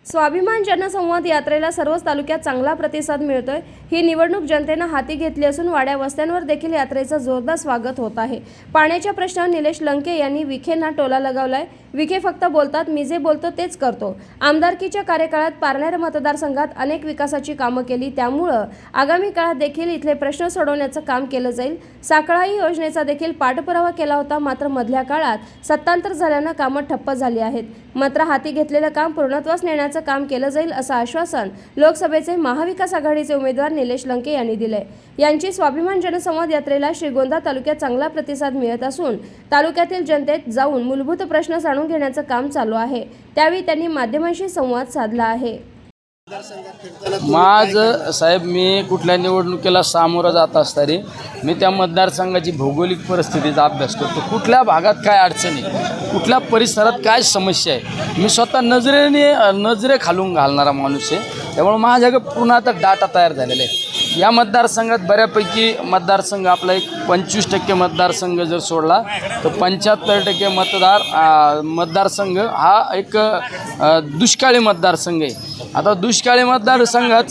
स्वाभिमान जनसंवाद यात्रेला सर्वच तालुक्यात चांगला प्रतिसाद मिळतोय। ही निवडणूक जनतेनं हाती घेतली असून वाड्या वस्त्यांवर देखील यात्रेचं जोरदार स्वागत होत आहे। पाण्याच्या प्रश्नावर निलेश लंके यांनी विखेंना टोला लगावलाय। विखे फक्त बोलतात, मी जे बोलतो तेच करतो। आमदारकीच्या कार्यकाळात पारनेर मतदारसंघात अनेक विकासाची कामं केली, त्यामुळे आगामी काळात देखील इथले प्रश्न सोडवण्याचं काम केलं जाईल। साखळाई योजनेचा देखील पाठपुरावा केला होता, मात्र मधल्या काळात सत्तांतर झाल्यानं कामं ठप्प झाली आहेत। मात्र हाती घेतलेलं काम पूर्णत्वास नेण्याचं काम केलं जाईल असं आश्वासन लोकसभेचे महाविकास आघाडीचे उमेदवार निलेश लंके यांनी दिले। यांची स्वाभिमान जनसंवाद यात्रेला श्रीगोंदा तालुक्यात चांगला प्रतिसाद मिळत असून तालुक्यातील जनतेत जाऊन मूलभूत प्रश्न जाणून घेण्याचं काम चालू आहे। त्यावेळी त्यांनी माध्यमांशी संवाद साधला आहे। माझं साहेब, मी कुठल्या निवडणुकीला सामोरं जात असताना मी त्या मतदारसंघाची भौगोलिक परिस्थितीचा अभ्यास करतो। कुठल्या भागात काय अडचणी, कुठल्या परिसरात काय समस्या आहे, मी स्वतः नजरे खालून घालणारा माणूस आहे। त्यामुळे माझ्याकडे पूर्ण आता डाटा तयार झालेला आहे। या मतदारसंघात बऱ्यापैकी मतदारसंघ आपला एक 25% मतदारसंघ जर सोडला तर 75% मतदारसंघ हा एक दुष्काळी मतदारसंघ आहे। आता दुष्काळी मतदारसंघात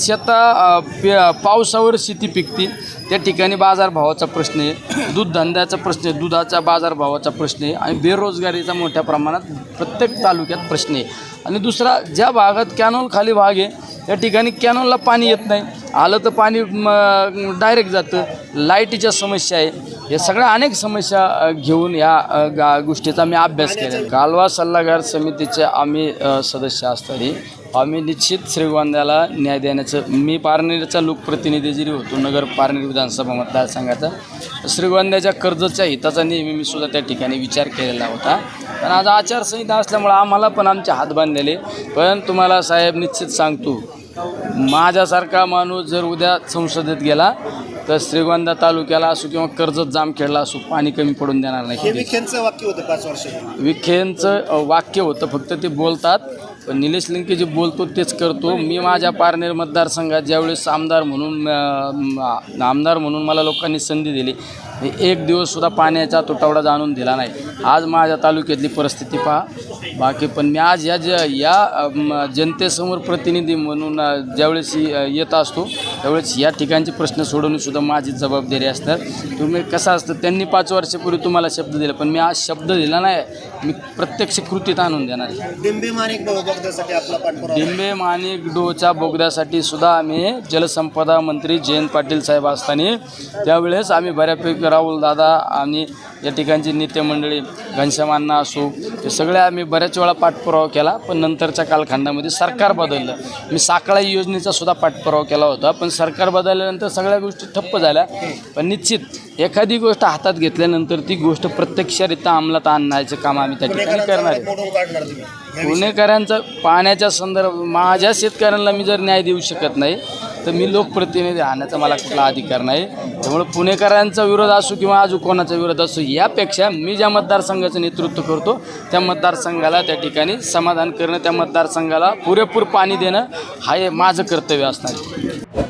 पावसावर शेती पिकते, त्या ठिकाणी बाजारभावाचा प्रश्न आहे, दूध धंद्याचा प्रश्न आहे, दुधाचा बाजारभावाचा प्रश्न आहे आणि बेरोजगारीचा मोठ्या प्रमाणात प्रत्येक तालुक्यात प्रश्न आहे। आणि दुसरा, ज्या भागात कॅनॉल खाली भाग आहे त्या ठिकाणी कॅनॉलला पाणी येत नाही, आलं तर पाणी डायरेक्ट जातं, लाईटीच्या समस्या आहे। या सगळ्या अनेक समस्या घेऊन या गोष्टीचा मी अभ्यास केला। कालवा सल्लागार समितीचे आम्ही सदस्य असताना आम्ही निश्चित श्रीगोंद्याला न्याय देण्याचं, मी पारनेरचा लोकप्रतिनिधी जरी होतो नगर पारनेर विधानसभा मतदारसंघाचा, श्रीगोंद्याच्या कर्जच्या हिताचा नेहमी मी सुद्धा त्या ठिकाणी विचार केलेला होता। पण आज आचारसंहिता असल्यामुळं आम्हाला पण आमचे हात बांधलेले। पण तुम्हाला साहेब निश्चित सांगतो, माझ्यासारखा माणूस जर उद्या संसदेत गेला तर श्रीगोंदा तालुक्याला असो किंवा कर्जत जामखेडला असो पाणी कमी पडून देणार नाही। विखेंचं वाक्य होतं 5 वर्ष, विखेंचं वाक्य होतं, फक्त ते बोलतात, पण निलेश लंके जे बोलतो तेच करतो। मी माझ्या पारनेर मतदारसंघात ज्यावेळेस आमदार म्हणून मला लोकांनी संधी दिली, एक दिवससुद्धा पाण्याचा तुटवडा जाणून दिला नाही। आज माझ्या तालुक्यातली परिस्थिती पहा। बाकी पण मी आज या जनतेसमोर प्रतिनिधी म्हणून ज्यावेळेस येत असतो त्यावेळेस या ठिकाणचे प्रश्न सोडवणेसुद्धा माझी जबाबदारी असतात। तुम्ही कसं असतं, त्यांनी 5 वर्षापूर्वी तुम्हाला शब्द दिला, पण मी आज शब्द दिला नाही, मी प्रत्यक्ष कृतीत आणून देणार आहे। डिंबे माणिक डोच्या बोगद्यासाठी सुद्धा आम्ही जलसंपदा मंत्री जयंत पाटील साहेब असताना त्यावेळेस आम्ही बऱ्यापैकी राहुल दादा आणि या ठिकाणची नेते मंडळी घनश्याम अण्णा असो, ते सगळे आम्ही बऱ्याच वेळा पाठपुरावा केला। पण नंतरच्या कालखंडामध्ये सरकार बदललं, मी साखळाई योजनेचा सुद्धा पाठपुरावा केला होता, पण सरकार बदलल्यानंतर सगळ्या गोष्टी ठप्प झाल्या। पण निश्चित एखादी गोष्ट हातात घेतल्यानंतर ती गोष्ट प्रत्यक्षरित्या अंमलात आणण्याचं काम आम्ही त्या ठिकाणी करणार आहे। पुणेकरांचा पाण्याच्या संदर्भात माझ्या शेतकऱ्यांना मी जर न्याय देऊ शकत नाही तर मी लोकप्रतिनिधी आणण्याचा मला कुठला अधिकार नाही। त्यामुळे पुणेकरांचा विरोध असो किंवा अजून कोणाचा विरोध असो, यापेक्षा मी ज्या मतदारसंघाचं नेतृत्व करतो त्या मतदारसंघाला त्या ठिकाणी समाधान करणं, त्या मतदारसंघाला पुरेपूर पाणी देणं हा माझं कर्तव्य असणार आहे।